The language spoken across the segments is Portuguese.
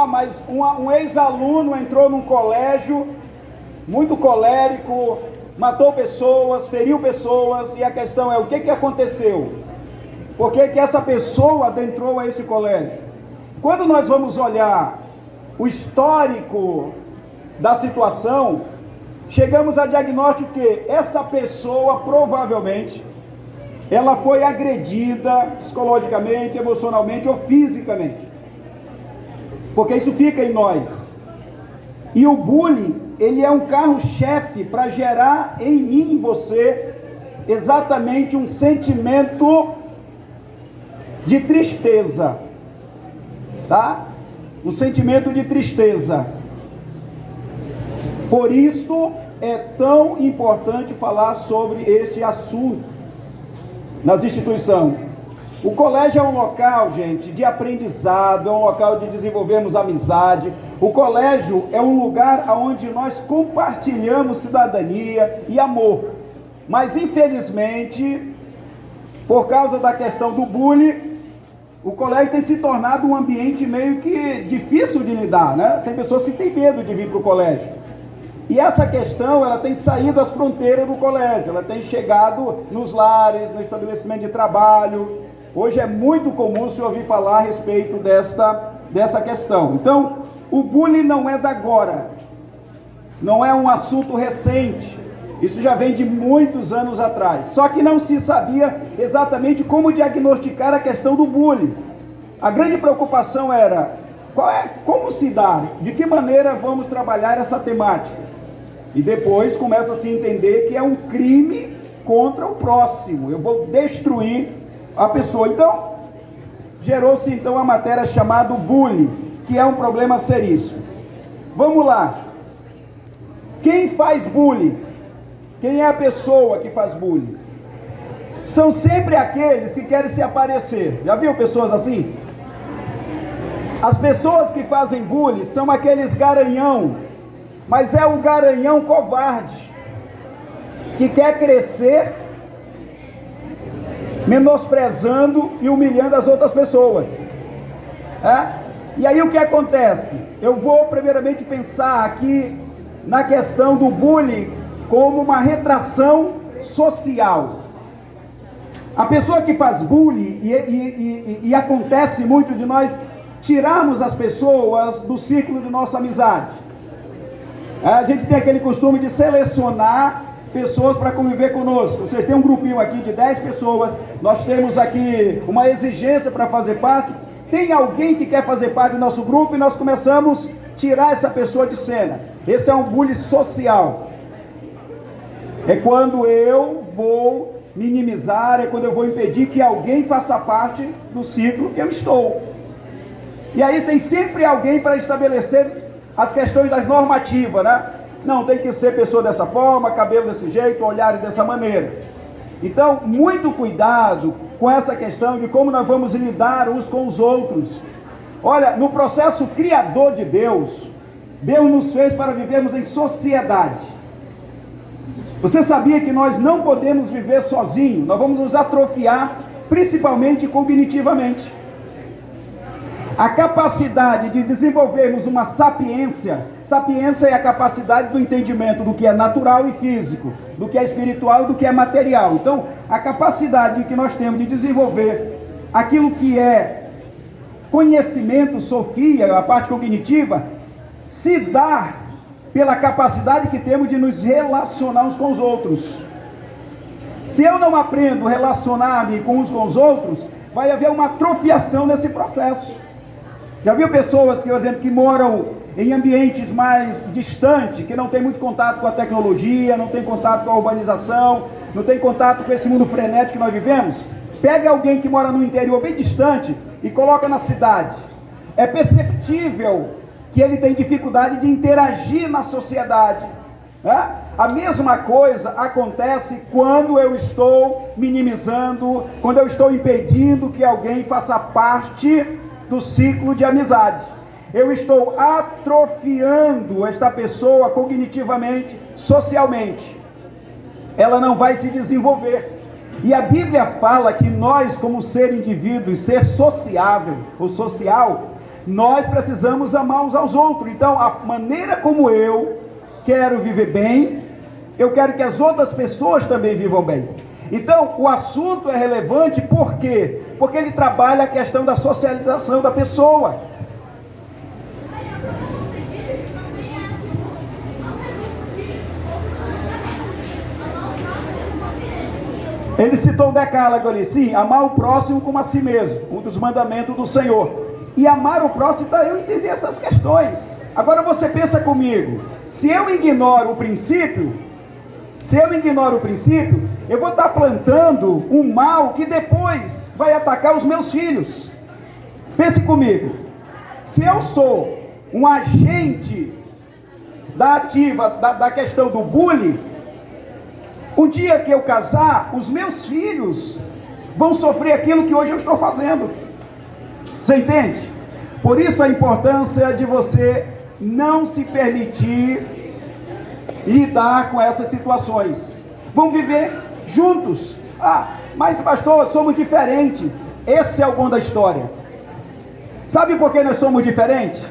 mas um ex-aluno entrou num colégio muito colérico, matou pessoas, feriu pessoas, e a questão é: o que aconteceu? Por que essa pessoa adentrou a este colégio? Quando nós vamos olhar o histórico da situação, chegamos a diagnóstico que essa pessoa provavelmente ela foi agredida psicologicamente, emocionalmente ou fisicamente, porque isso fica em nós. E o bullying, ele é um carro-chefe para gerar em mim, em você, exatamente um sentimento de tristeza, tá? Um sentimento de tristeza. Por isso é tão importante falar sobre este assunto nas instituições. O colégio é um local, gente, de aprendizado, é um local de desenvolvermos amizade. O colégio é um lugar onde nós compartilhamos cidadania e amor. Mas, infelizmente, por causa da questão do bullying, o colégio tem se tornado um ambiente meio que difícil de lidar, né? Tem pessoas que têm medo de vir para o colégio. E essa questão, ela tem saído das fronteiras do colégio, ela tem chegado nos lares, no estabelecimento de trabalho. Hoje é muito comum se ouvir falar a respeito dessa questão. Então, o bullying não é da agora, não é um assunto recente, isso já vem de muitos anos atrás. Só que não se sabia exatamente como diagnosticar a questão do bullying. A grande preocupação era, como se dar, de que maneira vamos trabalhar essa temática. E depois começa a se entender que é um crime contra o próximo, eu vou destruir a pessoa. Então, gerou-se então a matéria chamada bullying, que é um problema seríssimo. Vamos lá. Quem faz bullying? Quem é a pessoa que faz bullying? São sempre aqueles que querem se aparecer. Já viu pessoas assim? As pessoas que fazem bullying são aqueles garanhão, mas é o garanhão covarde, que quer crescer menosprezando e humilhando as outras pessoas. E aí o que acontece? Eu vou primeiramente pensar aqui na questão do bullying como uma retração social. A pessoa que faz bullying, e acontece muito de nós tirarmos as pessoas do círculo de nossa amizade. A gente tem aquele costume de selecionar pessoas para conviver conosco. Vocês têm um grupinho aqui de 10 pessoas, nós temos aqui uma exigência para fazer parte. Tem alguém que quer fazer parte do nosso grupo e nós começamos a tirar essa pessoa de cena. Esse é um bullying social. É quando eu vou minimizar, é quando eu vou impedir que alguém faça parte do ciclo que eu estou. E aí tem sempre alguém para estabelecer as questões das normativas, né? Não, tem que ser pessoa dessa forma, cabelo desse jeito, olhar dessa maneira. Então, muito cuidado com essa questão de como nós vamos lidar uns com os outros. Olha, no processo criador de Deus, Deus nos fez para vivermos em sociedade. Você sabia que nós não podemos viver sozinhos? Nós vamos nos atrofiar, principalmente cognitivamente. A capacidade de desenvolvermos uma sapiência é a capacidade do entendimento do que é natural e físico, do que é espiritual e do que é material. Então, a capacidade que nós temos de desenvolver aquilo que é conhecimento, sofia, a parte cognitiva, se dá pela capacidade que temos de nos relacionar uns com os outros. Se eu não aprendo a relacionar-me com uns com os outros, vai haver uma atrofiação nesse processo. Já viu pessoas que, por exemplo, que moram em ambientes mais distantes, que não tem muito contato com a tecnologia, não tem contato com a urbanização, não tem contato com esse mundo frenético que nós vivemos? Pega alguém que mora no interior bem distante e coloca na cidade. É perceptível que ele tem dificuldade de interagir na sociedade. A mesma coisa acontece quando eu estou minimizando, quando eu estou impedindo que alguém faça parte do ciclo de amizade. Eu estou atrofiando esta pessoa cognitivamente, socialmente. Ela não vai se desenvolver. E a Bíblia fala que nós, como ser indivíduo e ser sociável ou social, nós precisamos amar uns aos outros. Então, a maneira como eu quero viver bem, eu quero que as outras pessoas também vivam bem. Então, o assunto é relevante, por quê? Porque ele trabalha a questão da socialização da pessoa. Ele citou o decálogo ali, sim, amar o próximo como a si mesmo, um dos mandamentos do Senhor. E amar o próximo, então eu entendi essas questões. Agora você pensa comigo, se eu ignoro o princípio, eu vou estar plantando um mal que depois vai atacar os meus filhos. Pense comigo, se eu sou um agente da questão do bullying, um dia que eu casar, os meus filhos vão sofrer aquilo que hoje eu estou fazendo. Você entende? Por isso a importância de você não se permitir lidar com essas situações. Vão viver juntos. Ah, mas pastor, somos diferentes. Esse é o bom da história. Sabe por que nós somos diferentes?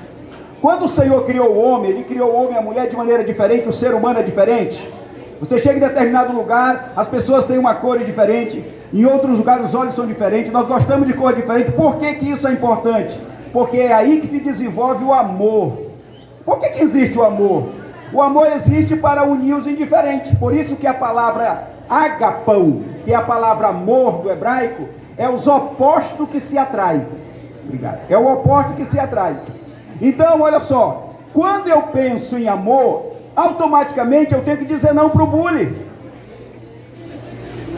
Quando o Senhor criou o homem, Ele criou o homem e a mulher de maneira diferente, o ser humano é diferente. Você chega em determinado lugar, as pessoas têm uma cor diferente, em outros lugares os olhos são diferentes, nós gostamos de cor diferente. Por que que isso é importante? Porque é aí que se desenvolve o amor. Por que que existe o amor? O amor existe para unir os indiferentes. Por isso que a palavra agapão, que é a palavra amor do hebraico, é os opostos que se atraem. Obrigado. É o oposto que se atrai. Então, olha só, quando eu penso em amor, automaticamente eu tenho que dizer não para o bullying.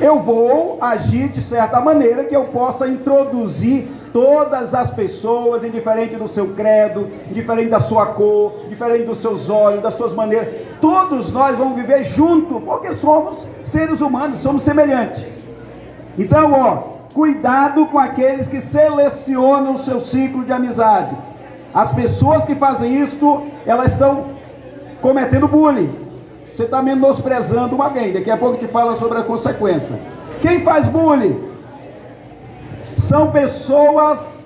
Eu vou agir de certa maneira que eu possa introduzir todas as pessoas, indiferente do seu credo, indiferente da sua cor, diferente dos seus olhos, das suas maneiras. Todos nós vamos viver junto, porque somos seres humanos, somos semelhantes. Então, cuidado com aqueles que selecionam o seu ciclo de amizade. As pessoas que fazem isso, elas estão cometendo bullying. Você está menosprezando alguém. Daqui a pouco te fala sobre a consequência. Quem faz bullying? São pessoas...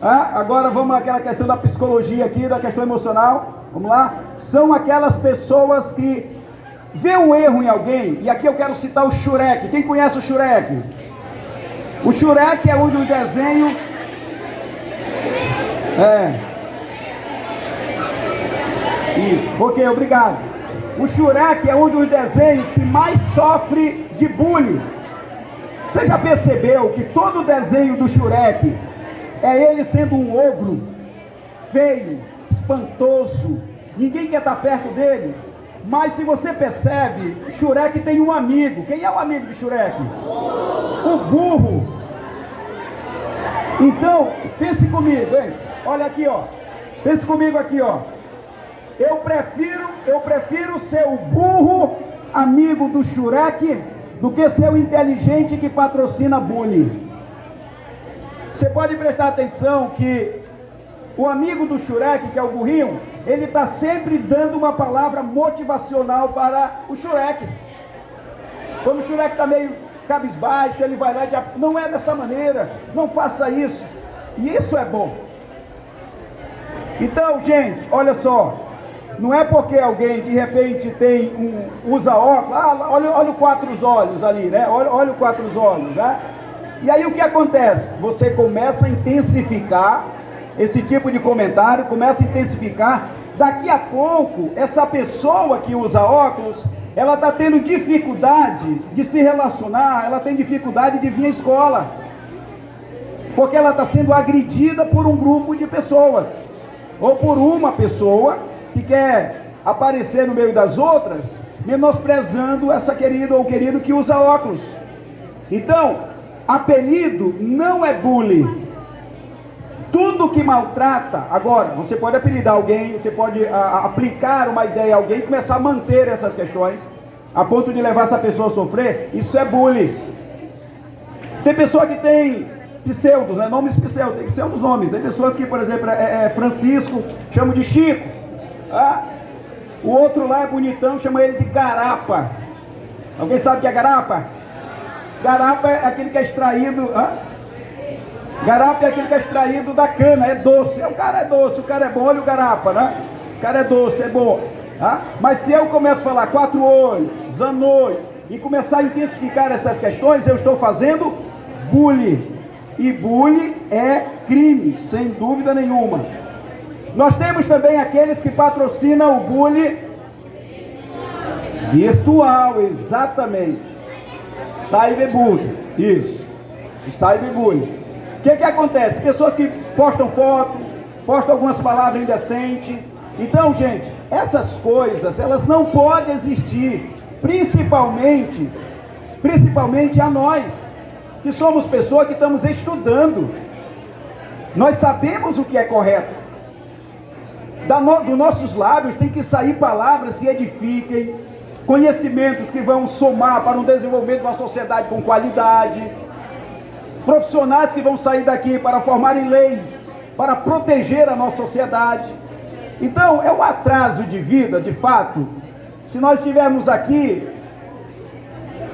agora vamos àquela questão da psicologia aqui, da questão emocional. Vamos lá? São aquelas pessoas que vê um erro em alguém. E aqui eu quero citar o Shrek. Quem conhece o Shrek? O Shrek é um dos desenhos... Isso, ok, obrigado. O Shrek é um dos desenhos que mais sofre de bullying. Você já percebeu que todo desenho do Shrek é ele sendo um ogro, feio, espantoso, ninguém quer estar perto dele? Mas se você percebe, o Shrek tem um amigo. Quem é o amigo do Shrek? O burro. Então, pense comigo, hein? Olha aqui, pense comigo aqui, Eu prefiro ser o burro amigo do Shrek do que ser o inteligente que patrocina bullying. Você pode prestar atenção que o amigo do Shrek, que é o burrinho, ele está sempre dando uma palavra motivacional para o Shrek. Quando o Shrek está meio cabisbaixo, ele vai lá e diz, não é dessa maneira, não faça isso. E isso é bom. Então, gente, olha só. Não é porque alguém de repente usa óculos, olha o quatro olhos ali, né? Olha o quatro olhos, né? E aí o que acontece? Você começa a intensificar esse tipo de comentário, começa a intensificar. Daqui a pouco, essa pessoa que usa óculos, ela está tendo dificuldade de se relacionar, ela tem dificuldade de vir à escola, porque ela está sendo agredida por um grupo de pessoas, ou por uma pessoa que quer aparecer no meio das outras, menosprezando essa querida ou querido que usa óculos. Então, apelido não é bullying. Tudo que maltrata, agora, você pode apelidar alguém, você pode aplicar uma ideia a alguém e começar a manter essas questões, a ponto de levar essa pessoa a sofrer, isso é bullying. Tem pessoa que tem pseudos, né? Nomes pseudos, tem pseudos nomes. Tem pessoas que, por exemplo, Francisco, chamam de Chico. O outro lá é bonitão, chama ele de Garapa. Alguém sabe o que é Garapa? Garapa é aquele que é extraído Garapa é aquele que é extraído da cana, é doce. O cara é doce, o cara é bom, olha o garapa, né? O cara é doce, é bom. Tá? Mas se eu começo a falar 4 olhos, zanoi, e começar a intensificar essas questões, eu estou fazendo bullying. E bullying é crime, sem dúvida nenhuma. Nós temos também aqueles que patrocinam o bullying virtual, exatamente. Cyberbullying, isso. O cyberbullying. O que acontece? Pessoas que postam foto, postam algumas palavras indecentes. Então, gente, essas coisas, elas não podem existir, principalmente a nós, que somos pessoas que estamos estudando. Nós sabemos o que é correto. Dos nossos lábios tem que sair palavras que edifiquem, conhecimentos que vão somar para o desenvolvimento de uma sociedade com qualidade, profissionais que vão sair daqui para formarem leis, para proteger a nossa sociedade. Então, é um atraso de vida, de fato, se nós estivermos aqui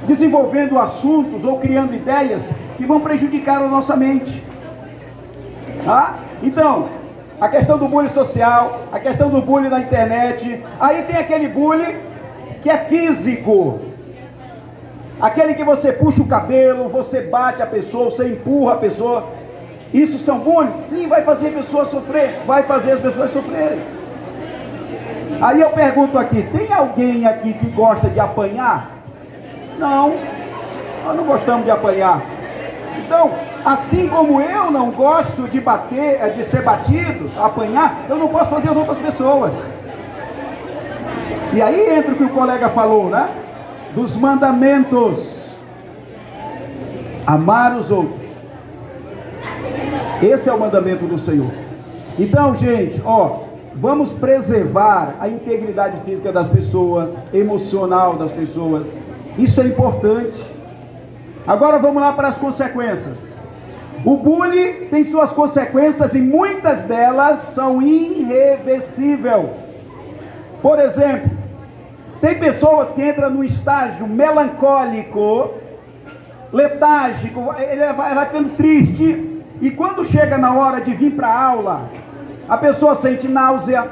desenvolvendo assuntos ou criando ideias que vão prejudicar a nossa mente. Tá? Então, a questão do bullying social, a questão do bullying na internet, aí tem aquele bullying que é físico, aquele que você puxa o cabelo, você bate a pessoa, você empurra a pessoa. Isso são bullying? Sim, vai fazer a pessoa sofrer, vai fazer as pessoas sofrerem. Aí eu pergunto aqui, tem alguém aqui que gosta de apanhar? Não, nós não gostamos de apanhar. Então, assim como eu não gosto de bater, de ser batido, apanhar, eu não posso fazer as outras pessoas. E aí entra o que o colega falou, né? Dos mandamentos. Amar os outros. Esse é o mandamento do Senhor. Então, gente, vamos preservar a integridade física das pessoas, emocional das pessoas. Isso é importante. Agora vamos lá para as consequências. O bullying tem suas consequências e muitas delas são irreversíveis. Por exemplo, tem pessoas que entram no estágio melancólico, letárgico, ela vai ficando triste, e quando chega na hora de vir para a aula, a pessoa sente náusea,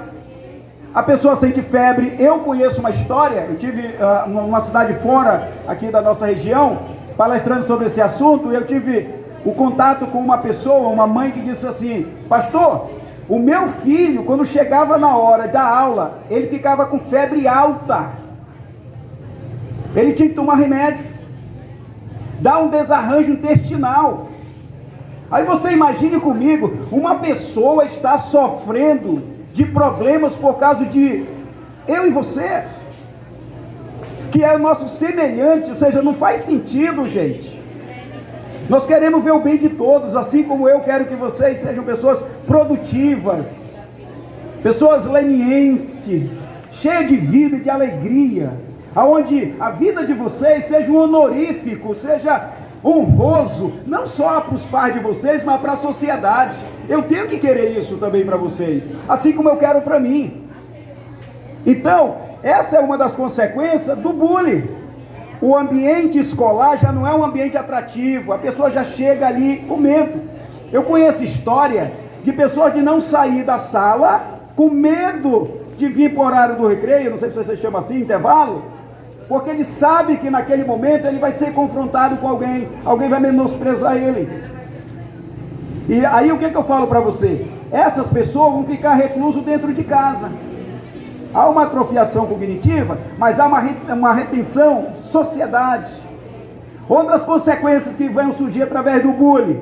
a pessoa sente febre. Eu conheço uma história, eu tive numa cidade fora aqui da nossa região, palestrando sobre esse assunto, e eu tive o contato com uma pessoa, uma mãe que disse assim: pastor, o meu filho, quando chegava na hora da aula, ele ficava com febre alta, ele tinha que tomar remédio, dá um desarranjo intestinal. Aí você imagine comigo, uma pessoa está sofrendo de problemas por causa de eu e você, que é o nosso semelhante. Ou seja, não faz sentido, gente. Nós queremos ver o bem de todos, assim como eu quero que vocês sejam pessoas produtivas, pessoas lenientes, cheias de vida e de alegria, aonde a vida de vocês seja um honorífico, seja honroso, não só para os pais de vocês, mas para a sociedade. Eu tenho que querer isso também para vocês, assim como eu quero para mim. Então, essa é uma das consequências do bullying. O ambiente escolar já não é um ambiente atrativo, a pessoa já chega ali com medo. Eu conheço história de pessoas de não sair da sala com medo de vir para o horário do recreio, não sei se você chama assim, intervalo, porque ele sabe que naquele momento ele vai ser confrontado com alguém vai menosprezar ele. E aí o que eu falo para você? Essas pessoas vão ficar reclusas dentro de casa. Há uma atrofiação cognitiva, mas há uma retenção, sociedade. Outras consequências que vão surgir através do bullying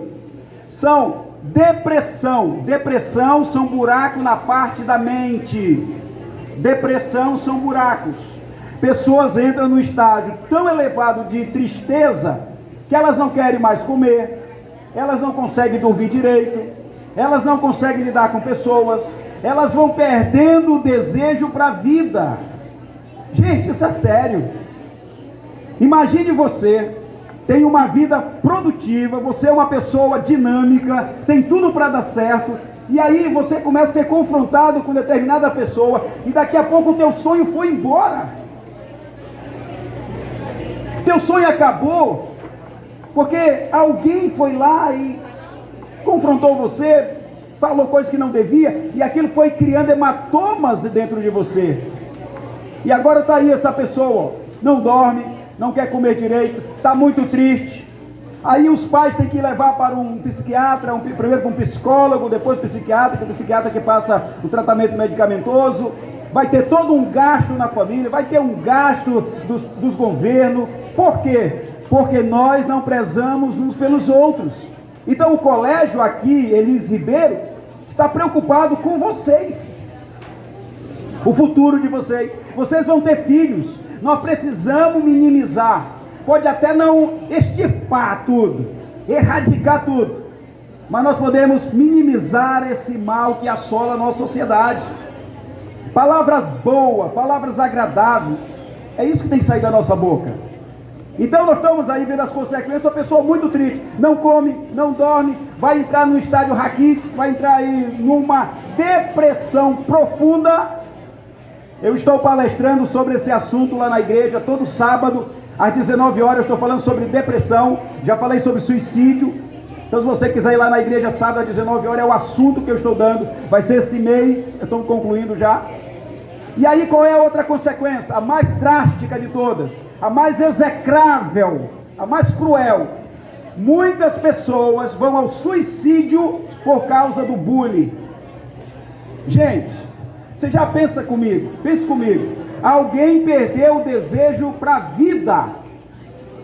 são depressão. Depressão são buracos na parte da mente. Depressão são buracos. Pessoas entram num estágio tão elevado de tristeza que elas não querem mais comer, elas não conseguem dormir direito, elas não conseguem lidar com pessoas, elas vão perdendo o desejo para a vida. Gente, isso é sério. Imagine você tem uma vida produtiva, você é uma pessoa dinâmica, tem tudo para dar certo, e aí você começa a ser confrontado com determinada pessoa, e daqui a pouco o teu sonho foi embora. Teu sonho acabou, porque alguém foi lá e confrontou você, falou coisas que não devia, e aquilo foi criando hematomas dentro de você. E agora está aí essa pessoa, não dorme, não quer comer direito, está muito triste. Aí os pais têm que levar para um psiquiatra, primeiro para um psicólogo, depois psiquiatra, que é o psiquiatra que passa o tratamento medicamentoso. Vai ter todo um gasto na família, vai ter um gasto dos governos. Por quê? Porque nós não prezamos uns pelos outros. Então o colégio aqui, Elis Ribeiro, está preocupado com vocês, o futuro de vocês. Vocês vão ter filhos, nós precisamos minimizar. Pode até não extirpar tudo, erradicar tudo, mas nós podemos minimizar esse mal que assola a nossa sociedade. Palavras boas, palavras agradáveis, é isso que tem que sair da nossa boca. Então nós estamos aí vendo as consequências. Uma pessoa muito triste, não come, não dorme, vai entrar no estádio raquítico, vai entrar aí numa depressão profunda. Eu estou palestrando sobre esse assunto lá na igreja, todo sábado, às 19 horas, eu estou falando sobre depressão, já falei sobre suicídio. Então se você quiser ir lá na igreja sábado às 19 horas, é o assunto que eu estou dando, vai ser esse mês, eu estou concluindo já. E aí qual é a outra consequência? A mais drástica de todas, a mais execrável, a mais cruel. Muitas pessoas vão ao suicídio por causa do bullying. Gente, você já pensa comigo, pense comigo, alguém perdeu o desejo para a vida,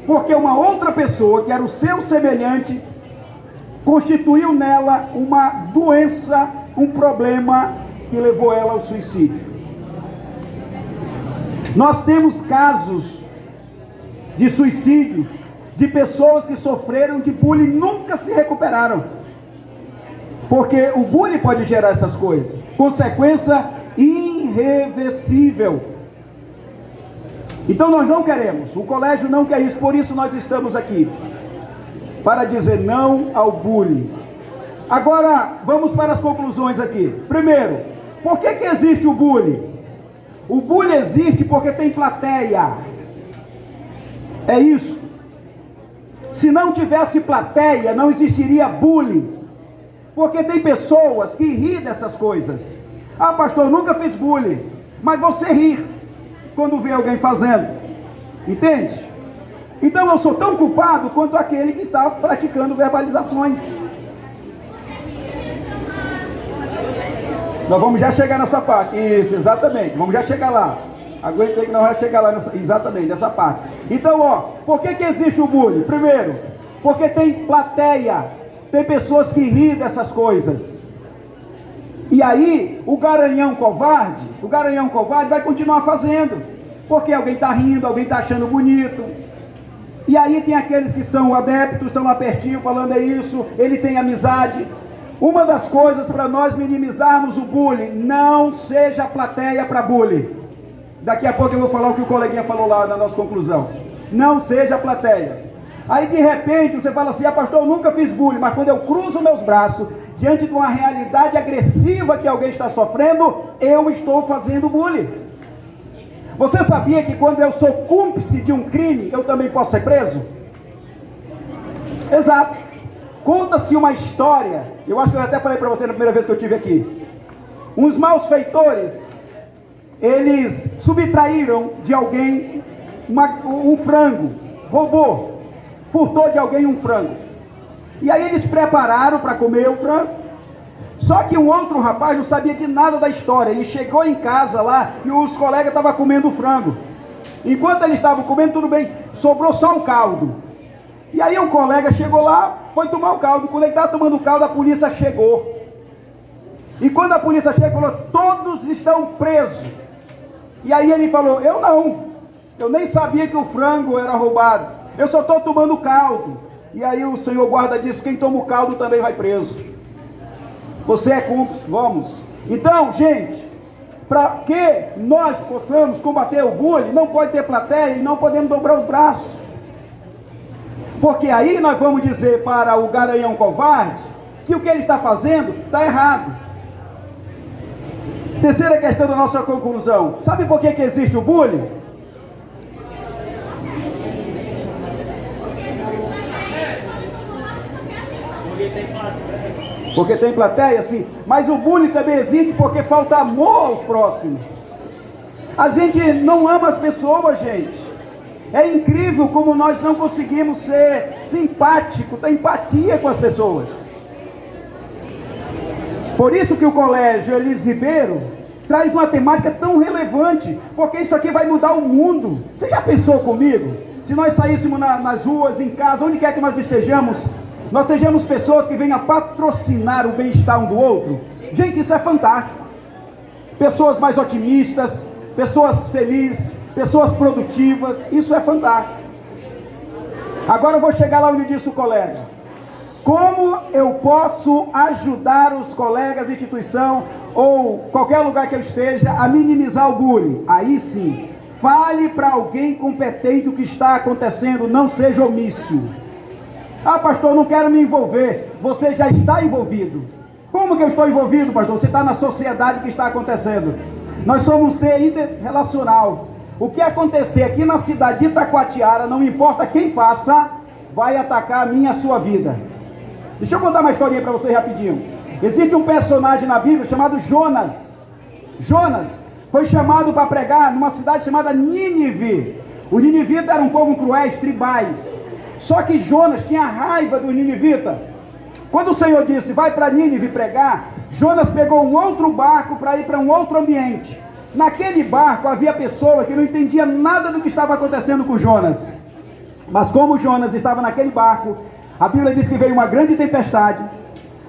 porque uma outra pessoa, que era o seu semelhante, constituiu nela uma doença, um problema que levou ela ao suicídio. Nós temos casos de suicídios, de pessoas que sofreram de bullying e nunca se recuperaram, porque o bullying pode gerar essas coisas, consequência irreversível. Então nós não queremos, o colégio não quer isso, por isso nós estamos aqui, para dizer não ao bullying. Agora, vamos para as conclusões aqui. Primeiro, por que existe o bullying? O bullying existe porque tem plateia. É isso. Se não tivesse plateia, não existiria bullying. Porque tem pessoas que riem dessas coisas. Ah, pastor, eu nunca fiz bullying. Mas você ri quando vê alguém fazendo. Entende? Então eu sou tão culpado quanto aquele que está praticando verbalizações. Nós vamos já chegar nessa parte. Isso, exatamente. Vamos já chegar lá. Aguentei que nós vamos chegar lá exatamente nessa parte. Então, ó, por que existe o bullying? Primeiro, porque tem plateia. Tem pessoas que riem dessas coisas. E aí, o garanhão covarde vai continuar fazendo. Porque alguém está rindo, alguém está achando bonito. E aí tem aqueles que são adeptos, estão lá pertinho falando é isso, ele tem amizade. Uma das coisas para nós minimizarmos o bullying, não seja plateia para bullying. Daqui a pouco eu vou falar o que o coleguinha falou lá na nossa conclusão. Não seja plateia. Aí de repente você fala assim, pastor, eu nunca fiz bullying, mas quando eu cruzo meus braços, diante de uma realidade agressiva que alguém está sofrendo, eu estou fazendo bullying. Você sabia que quando eu sou cúmplice de um crime, eu também posso ser preso? Exato. Conta-se uma história, eu acho que eu até falei para você na primeira vez que eu estive aqui. Uns malfeitores, eles subtraíram de alguém um frango, roubou, furtou de alguém um frango. E aí eles prepararam para comer o frango. Só que um outro rapaz não sabia de nada da história. Ele chegou em casa lá e os colegas estavam comendo o frango. Enquanto eles estavam comendo, tudo bem, sobrou só o caldo. E aí o colega chegou lá, foi tomar o caldo. Quando ele estava tomando o caldo, a polícia chegou. E quando a polícia chegou, falou, todos estão presos. E aí ele falou, eu nem sabia que o frango era roubado. Eu só estou tomando caldo. E aí o senhor guarda disse, quem toma o caldo também vai preso. Você é cúmplice, vamos. Então, gente, para que nós possamos combater o bullying, não pode ter plateia e não podemos dobrar os braços. Porque aí nós vamos dizer para o garanhão covarde que o que ele está fazendo está errado. Terceira questão da nossa conclusão. Sabe por que existe o bullying? Porque tem plateia, sim. Mas o bullying também existe porque falta amor aos próximos. A gente não ama as pessoas, gente. É incrível como nós não conseguimos ser simpáticos, ter empatia com as pessoas. Por isso que o Colégio Elis Ribeiro traz uma temática tão relevante, porque isso aqui vai mudar o mundo. Você já pensou comigo? Se nós saíssemos nas ruas, em casa, onde quer que nós estejamos, nós sejamos pessoas que venham patrocinar o bem-estar um do outro. Gente, isso é fantástico. Pessoas mais otimistas, pessoas felizes, pessoas produtivas, isso é fantástico. Agora eu vou chegar lá onde disse o colega. Como eu posso ajudar os colegas de instituição ou qualquer lugar que eu esteja a minimizar o bullying? Aí sim, fale para alguém competente o que está acontecendo, não seja omíssil. Ah, pastor, não quero me envolver. Você já está envolvido. Como que eu estou envolvido, pastor? Você está na sociedade que está acontecendo. Nós somos um ser interrelacional. O que acontecer aqui na cidade de Itacoatiara, não importa quem faça, vai atacar a minha e a sua vida. Deixa eu contar uma historinha para você rapidinho. Existe um personagem na Bíblia chamado Jonas. Jonas foi chamado para pregar numa cidade chamada Nínive. Os ninivitas eram um povo cruéis, tribais. Só que Jonas tinha raiva dos ninivitas. Quando o Senhor disse, vai para Nínive pregar, Jonas pegou um outro barco para ir para um outro ambiente. Naquele barco havia pessoas que não entendiam nada do que estava acontecendo com Jonas. Mas como Jonas estava naquele barco, a Bíblia diz que veio uma grande tempestade.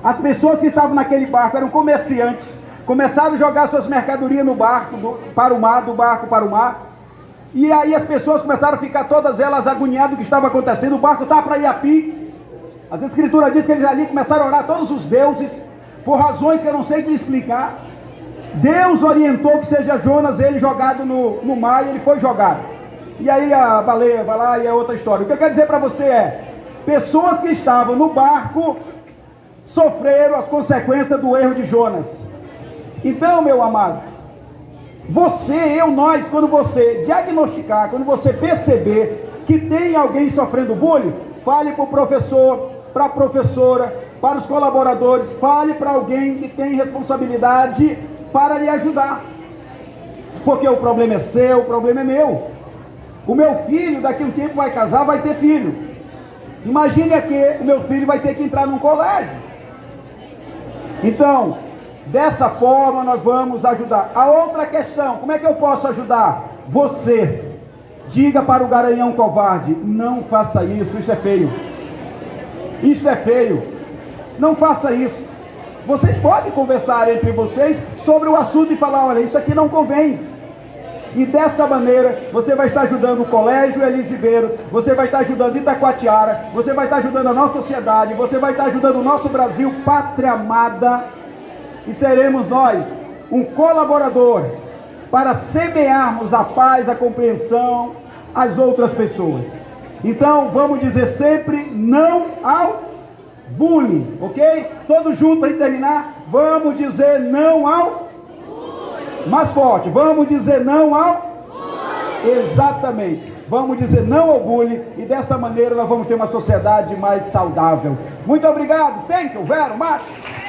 As pessoas que estavam naquele barco eram comerciantes. Começaram a jogar suas mercadorias no barco, para o mar, do barco para o mar. E aí as pessoas começaram a ficar todas elas agoniadas do que estava acontecendo. O barco estava para ir a pique. As escrituras dizem que eles ali começaram a orar a todos os deuses, por razões que eu não sei te explicar. Deus orientou que seja Jonas, ele jogado no mar, e ele foi jogado. E aí a baleia vai lá e é outra história. O que eu quero dizer para você é, pessoas que estavam no barco sofreram as consequências do erro de Jonas. Então, meu amado, nós, quando você diagnosticar, quando você perceber que tem alguém sofrendo bullying, fale para o professor, para a professora, para os colaboradores, fale para alguém que tem responsabilidade para lhe ajudar. Porque o problema é seu, o problema é meu. O meu filho daqui a um tempo vai casar, vai ter filho. Imagine aqui, o meu filho vai ter que entrar num colégio. Então, dessa forma nós vamos ajudar. A outra questão, como é que eu posso ajudar? Você, diga para o garanhão covarde, não faça isso, isso é feio. Isso é feio. Não faça isso. Vocês podem conversar entre vocês sobre o assunto e falar, olha, isso aqui não convém. E dessa maneira, você vai estar ajudando o Colégio Elis Ribeiro, você vai estar ajudando Itacoatiara, você vai estar ajudando a nossa sociedade, você vai estar ajudando o nosso Brasil, pátria amada, e seremos nós um colaborador para semearmos a paz, a compreensão às outras pessoas. Então, vamos dizer sempre não ao bullying, ok? Todos juntos para terminar, vamos dizer não ao mais forte, vamos dizer não ao bullying. Exatamente, vamos dizer não ao bullying, e dessa maneira nós vamos ter uma sociedade mais saudável. Muito obrigado, thank you very much.